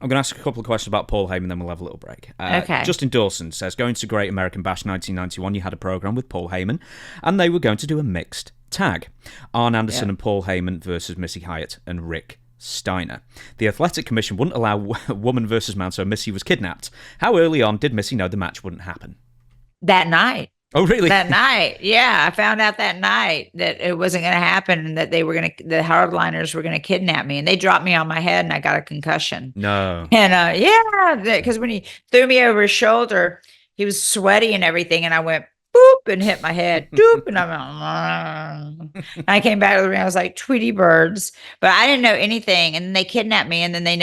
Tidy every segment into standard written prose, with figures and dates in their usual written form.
I'm going to ask a couple of questions about Paul Heyman, then we'll have a little break. Okay. Justin Dawson says, going to Great American Bash 1991, you had a program with Paul Heyman, and they were going to do a mixed tag. Arn Anderson and Paul Heyman versus Missy Hyatt and Rick Steiner. The Athletic Commission wouldn't allow woman versus man, so Missy was kidnapped. How early on did Missy know the match wouldn't happen? That night. Oh, really? That night. Yeah, I found out that night that it wasn't going to happen and that the hardliners were going to kidnap me. And they dropped me on my head and I got a concussion. No. And because when he threw me over his shoulder, he was sweaty and everything. And I went boop and hit my head. Doop. And I came back to the ring. I was like Tweety Birds, but I didn't know anything. And then they kidnapped me. And then they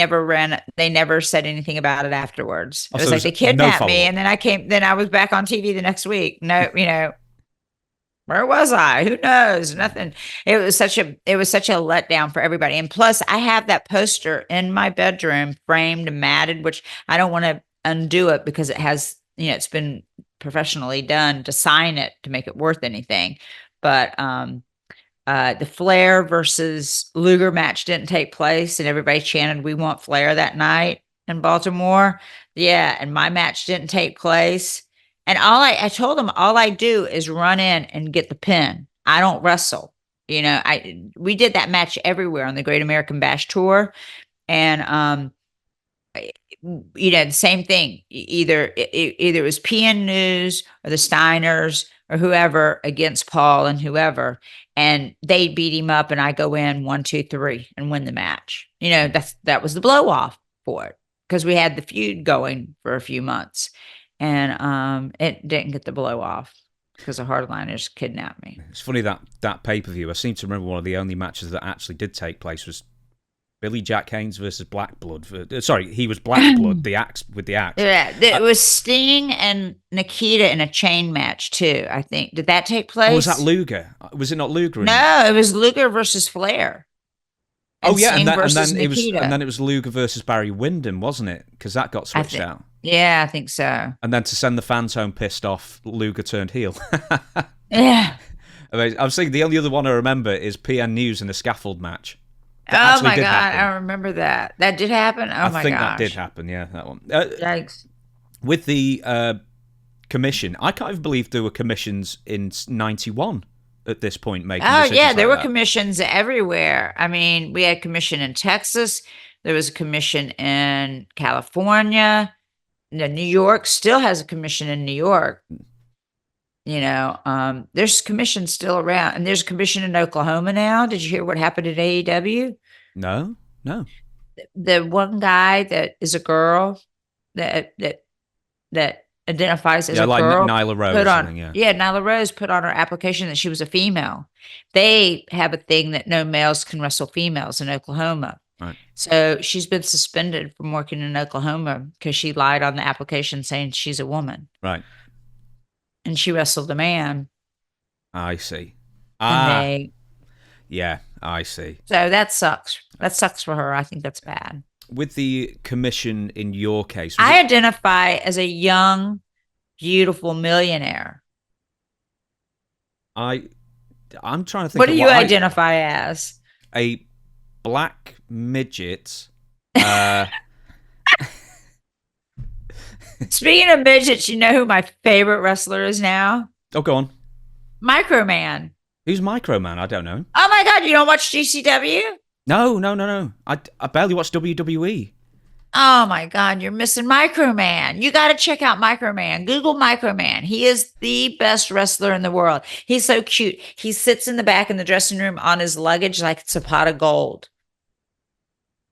never said anything about it afterwards. It was like they kidnapped me. And then I was back on TV the next week. No, where was I? Who knows? Nothing. It was such a letdown for everybody. And plus I have that poster in my bedroom framed and matted, which I don't want to undo it because it has, it's been professionally done to sign it to make it worth anything. But the Flair versus Luger match didn't take place and everybody chanted, "We want Flair" that night in Baltimore. Yeah. And my match didn't take place. And I told them all I do is run in and get the pin. I don't wrestle. We did that match everywhere on the Great American Bash tour. And, the same thing, either it was PN News or the Steiners or whoever against Paul and whoever, and they beat him up and I go in 1, 2, 3 and win the match. That was the blow off for it because we had the feud going for a few months. And it didn't get the blow off because the hardliners kidnapped me. It's funny that pay-per-view, I seem to remember one of the only matches that actually did take place was Billy Jack Haynes versus Black Blood. Sorry, he was Black Blood, the axe with the axe. Yeah, it was Sting and Nikita in a chain match too, I think. Did that take place? Oh, was that Luger? Was it not Luger? No, it was Luger versus Flair. And and then it was Luger versus Barry Windham, wasn't it? Because that got switched out. Yeah, I think so. And then to send the fans home pissed off, Luger turned heel. Yeah. I was thinking the only other one I remember is PN News in a scaffold match. Oh my God, I remember that. That did happen? Oh my gosh. I think that did happen, yeah, that one. Yikes. With the commission, I can't even believe there were commissions in 91 at this point making decisions yeah, there like were that. commissions everywhere. I mean, we had commission in Texas. There was a commission in California. New York still has a commission in New York. There's commission still around, and there's a commission in Oklahoma now. Did you hear what happened at AEW? No. The one guy that is a girl that identifies as a like girl. Nyla Rose. Nyla Rose put on her application that she was a female. They have a thing that no males can wrestle females in Oklahoma. Right. So she's been suspended from working in Oklahoma because she lied on the application saying she's a woman. Right. And she wrestled a man. I see. Yeah, I see. So that sucks. That sucks for her. I think that's bad. With the commission in your case, I identify as a young, beautiful millionaire. I'm trying to think. What do you identify as? A black midget. Speaking of midgets, you know who my favorite wrestler is now? Oh, go on. Microman. Who's Microman? I don't know. Oh my God, you don't watch GCW? No. I barely watch WWE. Oh my God, you're missing Microman. You got to check out Microman. Google Microman. He is the best wrestler in the world. He's so cute. He sits in the back in the dressing room on his luggage like it's a pot of gold.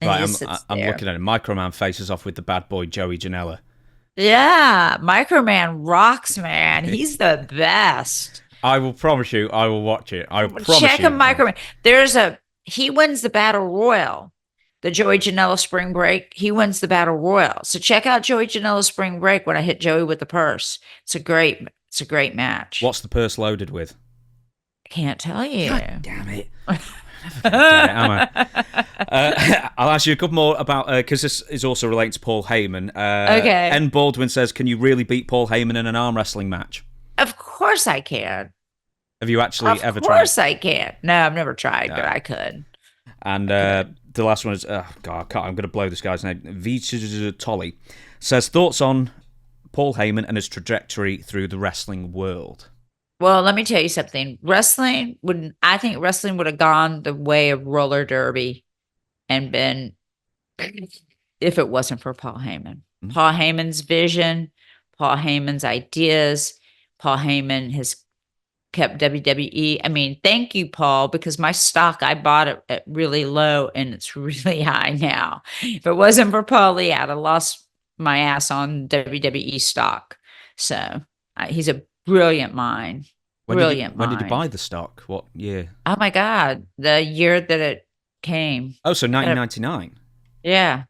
And right, I'm looking at him. Microman faces off with the bad boy Joey Janela. Yeah, Microman rocks, man. He's the best. I will promise you, I will watch it. I will promise Check him, Microman. He wins the Battle Royal. The Joey Janela Spring Break. He wins the Battle Royal. So check out Joey Janela Spring Break when I hit Joey with the purse. It's a great match. What's the purse loaded with? Can't tell you. God damn it. I'll ask you a couple more about because this is also related to Paul Heyman. Okay. N. Baldwin says, "Can you really beat Paul Heyman in an arm wrestling match?" Of course I can. Have you actually ever tried? Of course I can. No, I've never tried, but I could. And the the last one is, God, I'm going to blow this guy's name. Tolly says, thoughts on Paul Heyman and his trajectory through the wrestling world. Well, let me tell you something. I think wrestling would have gone the way of roller derby and been, if it wasn't for Paul Heyman. Mm-hmm. Paul Heyman's vision, Paul Heyman's ideas, Paul Heyman has kept WWE. I mean, thank you, Paul, because my stock, I bought it at really low and it's really high now. If it wasn't for Paulie, I'd have lost my ass on WWE stock. So he's a brilliant mind. When did you buy the stock? What year? Oh my God, the year that it came. Oh, so 1999. Yeah.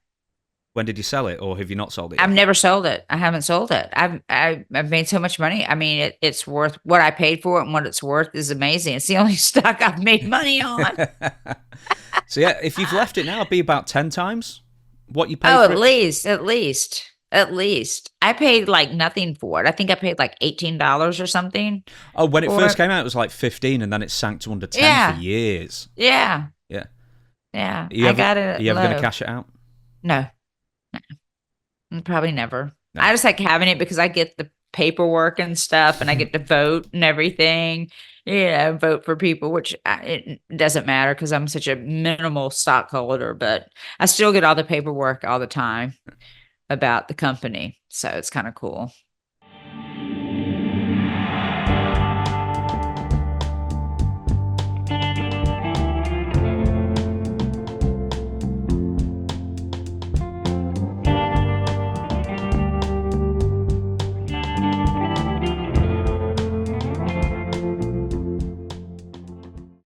When did you sell it, or have you not sold it yet? I've never sold it. I haven't sold it. I've made so much money. I mean, it's worth what I paid for it, and what it's worth is amazing. It's the only stock I've made money on. So yeah, if you've left it now, it'd be about 10 times what you paid. Oh, for at least. I paid like nothing for it. I think I paid like $18 or something. Oh, when it first came out, it was like 15, and then it sank to under 10 for years. Yeah. Yeah. Yeah. Got it. Are you ever going to cash it out? No. Probably never. No. I just like having it because I get the paperwork and stuff, and I get to vote and everything. Vote for people, which it doesn't matter because I'm such a minimal stockholder, but I still get all the paperwork all the time about the company. So it's kind of cool.